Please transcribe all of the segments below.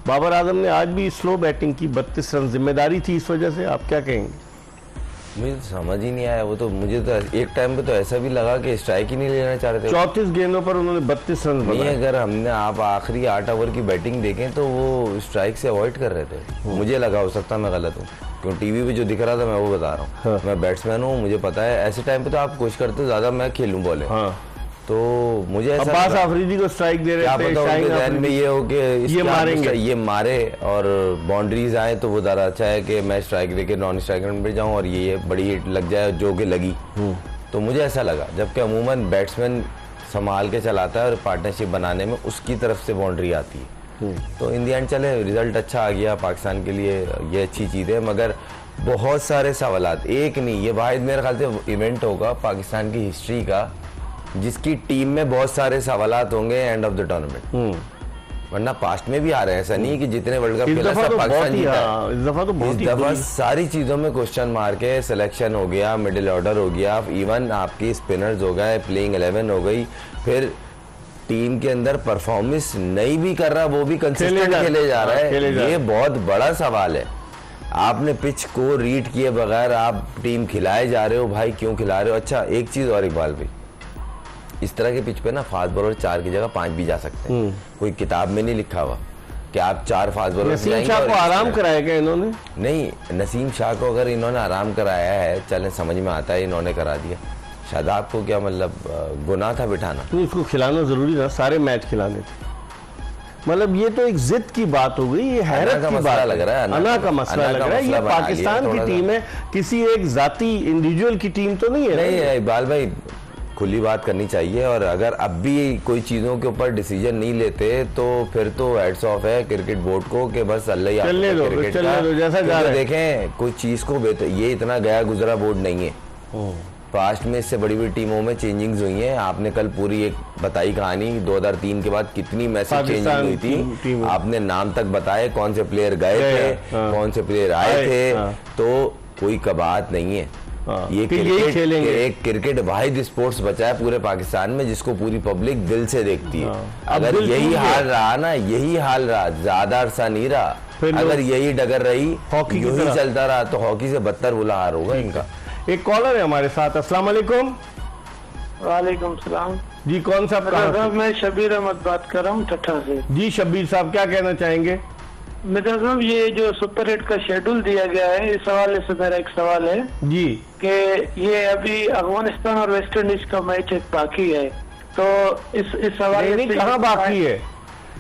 बाबर आजम ने आज भी स्लो बैटिंग की, 32 रन, जिम्मेदारी थी इस वजह से, आप क्या कहेंगे? मुझे तो समझ ही नहीं आया। वो तो मुझे तो एक टाइम पे तो ऐसा भी लगा कि स्ट्राइक ही नहीं लेना चाह रहे थे। 34 गेंदों पर उन्होंने 32 रन नहीं, अगर हमने आप आखिरी 8 ओवर की बैटिंग देखें तो वो स्ट्राइक से अवॉइड कर रहे थे। मुझे लगा, हो सकता मैं गलत हूँ, क्योंकि टीवी पे जो दिख रहा था मैं वो बता रहा हूँ। हाँ। मैं बैट्समैन हूँ, मुझे पता है ऐसे टाइम पे तो आप कोशिश करते हो ज्यादा मैं खेलूं बॉलें। हाँ। तो मुझे ऐसा अब्बास आफरीदी को स्ट्राइक दे रहे थे, शाहीन ध्यान में ये हो कि ये मारेंगे, ये मारे और बाउंड्रीज आए तो वो ज़्यादा अच्छा है कि मैं स्ट्राइक लेके नॉन स्ट्राइक रन पे जाऊं और ये बड़ी हिट लग जाए जो कि लगी। तो मुझे ऐसा लगा, जबकि अमूमन बैट्समैन संभाल के चलाता है और पार्टनरशिप बनाने में उसकी तरफ से बाउंड्री आती है। तो इन दी एंड चले, रिजल्ट अच्छा आ गया पाकिस्तान के लिए, ये अच्छी चीज़ है। मगर बहुत सारे सवालात, एक नहीं, ये वाहिद मेरे ख्याल से इवेंट होगा पाकिस्तान की हिस्ट्री का जिसकी टीम में बहुत सारे सवालात होंगे एंड ऑफ द टूर्नामेंट। वरना पास्ट में भी आ रहे हैं, ऐसा नहीं है कि जितने वर्ल्ड कप खेला सब पाकिस्तान जीता है। इस दफा सारी चीजों में क्वेश्चन मार के सिलेक्शन हो गया, मिडिल ऑर्डर हो गया, इवन आपकी स्पिनर्स हो गए, प्लेइंग 11 हो गई, फिर टीम के अंदर परफॉर्मेंस नहीं भी कर रहा, वो भी कंसिस्टेंट खेले जा रहा है। ये बहुत बड़ा सवाल है। आपने पिच को रीड किए बगैर आप टीम खिलाए जा रहे हो, भाई क्यों खिला रहे हो? अच्छा, एक चीज और इकबाल भाई, इस तरह के पिच पे ना फास्ट बॉलर 4 की जगह 5 भी जा सकते हैं। कोई किताब में नहीं लिखा हुआ कि आप 4 फास्ट बॉलर। नसीम शाह को आराम कराया क्या इन्होंने? नहीं, नसीम शाह को अगर इन्होंने आराम कराया है, चलें समझ में आता है, इन्होंने करा दिया। शादाब को क्या मतलब गुनाह था बिठाना? नहीं, उसको खिलाना जरूरी था, सारे मैच खिलाने थे। मतलब ये तो एक जिद की बात हो गई, ये हैरत की बात लग रहा है, अना का मसला लग रहा है। ये पाकिस्तान की टीम है, किसी एक जाती इंडिविजुअल की टीम तो नहीं है। नहीं इकबाल भाई, खुली बात करनी चाहिए। और अगर अब भी कोई चीजों के ऊपर डिसीजन नहीं लेते तो फिर तो हेड्स ऑफ है क्रिकेट बोर्ड को कि बस अल्लाह ही चलने दो, जैसा जा रहा है। देखें कोई चीज को ये इतना गया गुजरा बोर्ड नहीं है। पास्ट में इससे बड़ी बड़ी टीमों में चेंजिंग्स हुई हैं। आपने कल पूरी एक बताई कहानी, 2003 के बाद कितनी मैसेज चेंजिंग हुई थी। आपने नाम तक बताए, कौन से प्लेयर गए थे, कौन से प्लेयर आए थे। तो कोई कबात नहीं है। ये एक क्रिकेट वाहिद स्पोर्ट्स बचा है पूरे पाकिस्तान में जिसको पूरी पब्लिक दिल से देखती है। अगर यही हाल रहा ना, यही हाल रहा, ज्यादा अरसा नहीं रहा, अगर यही डगर रही, हॉकी यही चलता रहा तो हॉकी से बदतर बुरा हाल होगा इनका। एक कॉलर है हमारे साथ। अस्सलाम वालेकुम। वालेकुम सलाम जी, कौन सा? मैं शबीर अहमद बात कर रहा हूँ ठट्ठा से। जी शबीर साहब, क्या कहना चाहेंगे? मिर्जा साहब, ये जो सुपर 8 का शेड्यूल दिया गया है, इस हवाले से मेरा एक सवाल है जी कि ये अभी अफगानिस्तान और वेस्ट इंडीज का मैच एक बाकी है, तो इस हवाले से कहाँ बाकी है?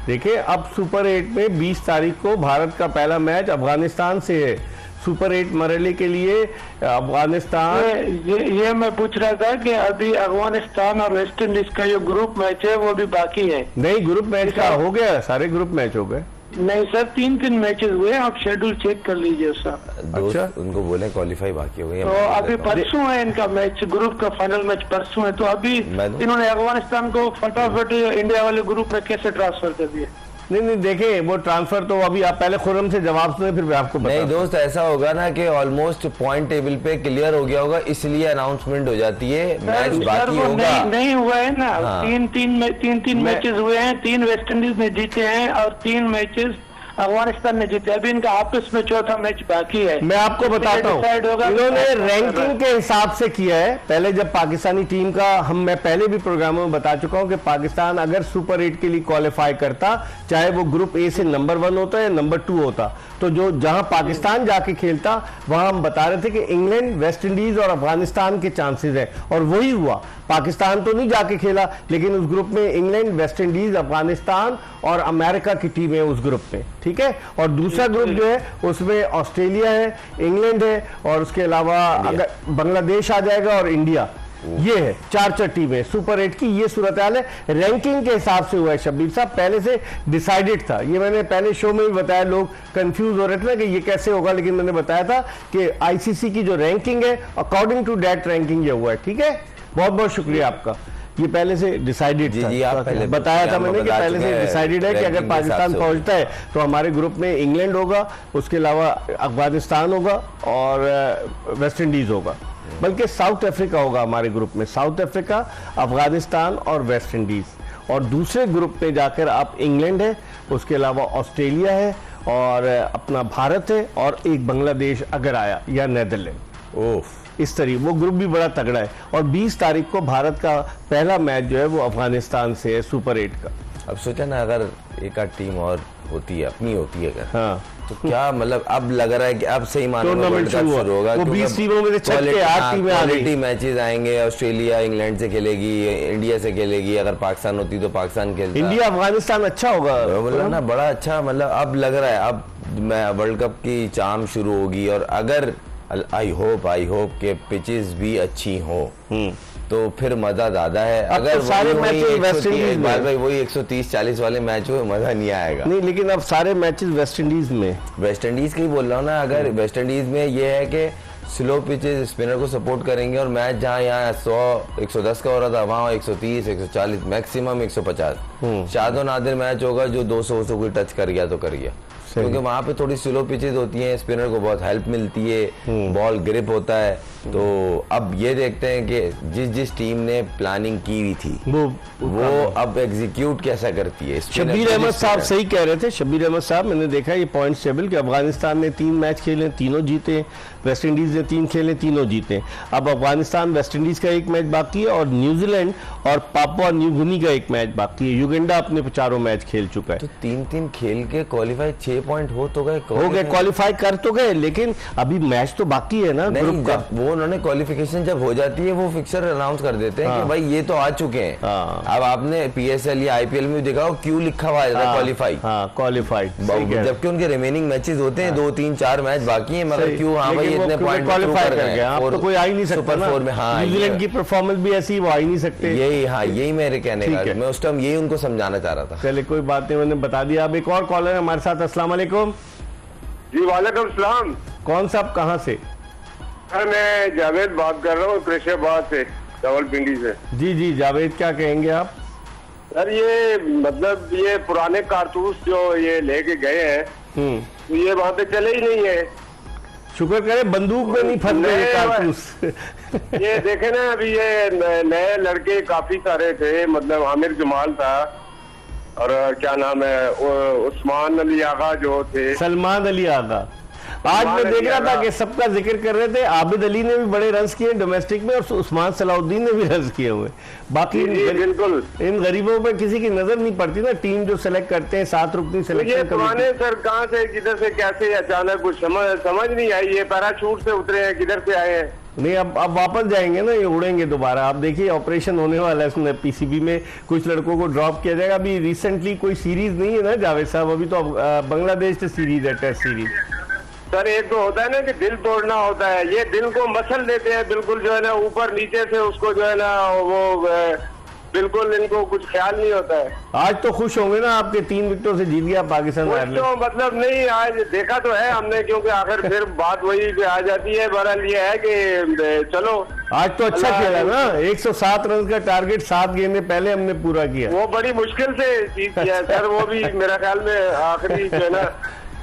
देखिए, अब सुपर 8 में 20 तारीख को भारत का पहला मैच अफगानिस्तान से है। सुपर 8 मरहले के लिए अफगानिस्तान, ये मैं पूछ रहा था कि अभी अफगानिस्तान और वेस्ट इंडीज का जो ग्रुप मैच है वो भी बाकी है। नहीं, ग्रुप मैच का हो गया, सारे ग्रुप मैच हो गए। नहीं सर, 3 मैचेस हुए, आप शेड्यूल चेक कर लीजिए सर। अच्छा, उनको बोले क्वालिफाई बाकी हो गई। तो अभी परसों है इनका मैच, ग्रुप का फाइनल मैच परसों है। तो अभी इन्होंने अफगानिस्तान को फटाफट इंडिया वाले ग्रुप में कैसे ट्रांसफर कर दिया? नहीं देखे वो ट्रांसफर तो अभी आप पहले खुर्रम से जवाब सुने, फिर मैं आपको नहीं दोस्त, ऐसा होगा ना कि ऑलमोस्ट पॉइंट टेबल पे क्लियर हो गया होगा, इसलिए अनाउंसमेंट हो जाती है। मैच बाकी होगा, नहीं हुआ है ना। हाँ। तीन मैचेस हुए हैं, 3 वेस्ट इंडीज ने जीते हैं और 3 मैचेस अफगानिस्तान ने जीते। अभी इनका आपस में चौथा मैच बाकी है। मैं आपको बताता हूँ, इन्होंने रैंकिंग के हिसाब से किया है। पहले जब पाकिस्तानी टीम का मैं पहले भी प्रोग्रामों में बता चुका हूँ कि पाकिस्तान अगर सुपर 8 के लिए क्वालिफाई करता, चाहे वो ग्रुप ए से नंबर 1 होता या नंबर 2 होता, तो जो जहां पाकिस्तान जाके खेलता वहां हम बता रहे थे कि इंग्लैंड, वेस्ट इंडीज और अफगानिस्तान के चांसेस है, और वही हुआ। पाकिस्तान तो नहीं जाके खेला, लेकिन उस ग्रुप में इंग्लैंड, वेस्ट इंडीज, अफगानिस्तान और अमेरिका की टीम है उस ग्रुप में, ठीक है। और दूसरा ग्रुप जो है उसमें ऑस्ट्रेलिया है, इंग्लैंड है, और उसके अलावा अगर बांग्लादेश आ जाएगा और इंडिया, ये है 4 टीमें सुपर 8 की। ये सूरत हाल है, रैंकिंग के हिसाब से हुआ है शब्बीर साहब, पहले से डिसाइडेड था। ये मैंने पहले शो में भी बताया, लोग कंफ्यूज हो रहे थे ना कि ये कैसे होगा, लेकिन मैंने बताया था कि आईसीसी की जो रैंकिंग है, अकॉर्डिंग टू दैट रैंकिंग ये हुआ है, ठीक है। बहुत बहुत शुक्रिया आपका, ये पहले से डिसाइडेड था। जी, आप पहले बताया था मैंने कि पहले से डिसाइडेड है कि अगर पाकिस्तान पहुंचता है तो हमारे ग्रुप में इंग्लैंड होगा, उसके अलावा अफगानिस्तान होगा और वेस्ट इंडीज होगा, बल्कि साउथ अफ्रीका होगा हमारे ग्रुप में। साउथ अफ्रीका, अफगानिस्तान और वेस्ट इंडीज, और दूसरे ग्रुप में जाकर अब इंग्लैंड है, उसके अलावा ऑस्ट्रेलिया है और अपना भारत है और एक बांग्लादेश अगर आया या नीदरलैंड। ओफ, इस तरीके वो ग्रुप भी बड़ा तगड़ा है। और 20 तारीख को भारत का पहला मैच जो है वो अफगानिस्तान से है, सुपर 8 का। अब सोचा ना अगर एक आध टीम और होती है, अपनी होती है अगर, हाँ, तो क्या मतलब अब लग रहा है कि अब सही मानों में टूर्नामेंट वर्ल्ड कप शुरू होगा। वो 20 टीमों में से छठ के 8 टीमें आ गई। क्वालिटी मैचेस आएंगे, ऑस्ट्रेलिया इंग्लैंड से खेलेगी, इंडिया से खेलेगी, अगर पाकिस्तान होती तो पाकिस्तान खेलता। इंडिया अफगानिस्तान अच्छा होगा, मतलब ना बड़ा अच्छा, मतलब अब लग रहा है अब मैं वर्ल्ड कप की चाम शुरू होगी। और अगर आई होप के पिचेस भी अच्छी हो तो फिर मजा ज्यादा है। अब अगर तो सारे मैचेस वेस्ट इंडीज में, भाई वही 130-40 वाले मैच हुए, मजा नहीं आएगा। नहीं, लेकिन अब सारे मैचेस वेस्ट इंडीज में, वेस्ट इंडीज की बोल रहा हूँ ना, अगर वेस्ट इंडीज में ये है कि स्लो पिचेस स्पिनर को सपोर्ट करेंगे और मैच जहाँ यहाँ 100-110 का हो रहा था वहाँ 130-140 मैक्सिमम 150। शादो नादिर मैच होगा जो 200 से कोई टच कर गया तो कर गया, क्योंकि वहाँ पे थोड़ी स्लो पिचेस होती हैं, स्पिनर को बहुत हेल्प मिलती है, बॉल ग्रिप होता है। तो अब ये देखते हैं कि जिस टीम ने प्लानिंग की हुई थी वो अब एग्जीक्यूट कैसा करती है। शब्बीर अहमद साहब सही कह रहे थे, शब्बीर अहमद साहब, मैंने देखा ये पॉइंट्स टेबल कि अफगानिस्तान ने 3 मैच खेले, तीनों जीते, वेस्ट इंडीज ने 3 खेले, तीनों जीते। अब अफगानिस्तान वेस्ट इंडीज का एक मैच बाकी है और न्यूजीलैंड और पापुआ न्यू गिनी का एक मैच बाकी है। युगांडा अपने 4 मैच खेल चुका है। तो 3-3 खेल के क्वालिफाई 6 पॉइंट हो गए, क्वालिफाई कर तो गए, लेकिन अभी मैच तो बाकी है ना ग्रुप का। वो उन्होंने क्वालिफिकेशन जब हो जाती है वो फिक्सर अनाउंस कर देते हैं कि भाई ये तो आ चुके हैं। अब आपने PSL या IPL में देखा क्यों लिखा हुआ है क्वालिफाई, क्वालिफाइड, जबकि उनके रिमेनिंग मैचेस होते हैं 2-3-4 मैच बाकी हैं, मगर क्यों हाँ भाई इतने पॉइंट क्वालिफाई कर गए। आप तो कोई आ ही नहीं सकता सुपर 4 में। हाँ, न्यूजीलैंड की परफॉर्मेंस भी ऐसी, वो आ ही नहीं सकते। यही मेरे कहने का, मैं उस टाइम यही उनको समझाना चाह रहा था। चले कोई बात नहीं, मैंने बता दिया। अब एक और कॉलर है हमारे साथ। अस्सलाम वालेकुम। जी वालेकुम सलाम। कौन साहब, कहाँ से? सर मैं जावेद बात कर रहा हूँ कृष्णाबाद से, रावलपिंडी से। जी जी जावेद, क्या कहेंगे आप? सर ये मतलब ये पुराने कारतूस जो ये लेके गए हैं तो ये वहाँ पे चले ही नहीं है। शुक्र करें बंदूक में नहीं फंस गए कारतूस। ये देखे ना, अभी ये नए लड़के काफी सारे थे, मतलब आमिर जमाल था और क्या नाम है उस्मान अली आगा जो थे, सलमान अली आगा। आज मैं देख रहा था कि सबका जिक्र कर रहे थे, आबिद अली ने भी बड़े रन्स किए डोमेस्टिक में और उस्मान सलाउद्दीन ने भी रन्स किए हुए। बाकी बिल्कुल इन गरीबों पे किसी की नजर नहीं पड़ती ना, टीम जो सेलेक्ट करते हैं 7 रुकनी सिलेक्शन। ये पुराने सर कहाँ से किधर से कैसे अचानक कुछ समझ नहीं आई। ये पैराशूट से उतरे हैं, किधर से आए हैं? नहीं, अब वापस जाएंगे ना, ये उड़ेंगे दोबारा। आप देखिए ऑपरेशन होने वाला है इसमें, PCB में कुछ लड़कों को ड्रॉप किया जाएगा। अभी रिसेंटली कोई सीरीज नहीं है ना जावेद साहब, अभी तो बांग्लादेश से सीरीज है, टेस्ट सीरीज। सर एक तो होता है ना कि दिल तोड़ना होता है, ये दिल को मसल देते हैं बिल्कुल, जो है ना ऊपर नीचे से उसको जो है ना वो बिल्कुल इनको कुछ ख्याल नहीं होता है। आज तो खुश होंगे ना, आपके 3 विकेटों से जीत गया पाकिस्तान। तो मतलब नहीं, आज देखा तो है हमने, क्योंकि आखिर फिर बात वही पे आ जाती है। बहरहाल ये है कि चलो आज तो अच्छा खेला ना, 107 रन का टारगेट 7 गेंदें पहले हमने पूरा किया। वो बड़ी मुश्किल से जीत किया सर, वो भी मेरा ख्याल में आखिरी जो है ना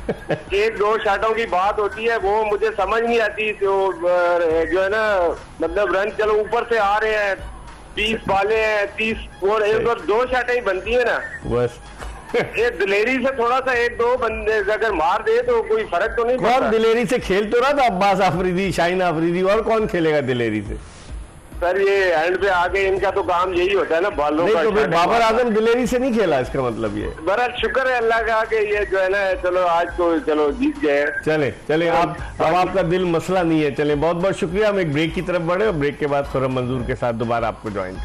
1-2 शॉटों की बात होती है, वो मुझे समझ नहीं आती। तो जो है ना मतलब रन चलो ऊपर से आ रहे हैं, 20 बाले हैं, 30 और 1-2 शॉटें ही बनती है ना बस। ये दिलेरी से थोड़ा सा 1-2 बंदे अगर मार दे तो कोई फर्क तो नहीं पड़ता। कौन दिलेरी से खेल तो रहा था? अब्बास आफरीदी, शाहीन आफरीदी, और कौन खेलेगा दिलेरी से? सर ये एंड पे आके इनका तो काम यही होता है ना, बालों नहीं का। तो फिर बाबर आजम दिलेरी से नहीं खेला, इसका मतलब ये। बहरहाल शुक्र है अल्लाह का कि ये जो है ना चलो आज तो चलो जीत गए। चले आप, अब आपका दिल मसला नहीं है। चले, बहुत बहुत शुक्रिया। हम एक ब्रेक की तरफ बढ़े और ब्रेक के बाद खुर्रम मंजूर के साथ दोबारा आपको ज्वाइन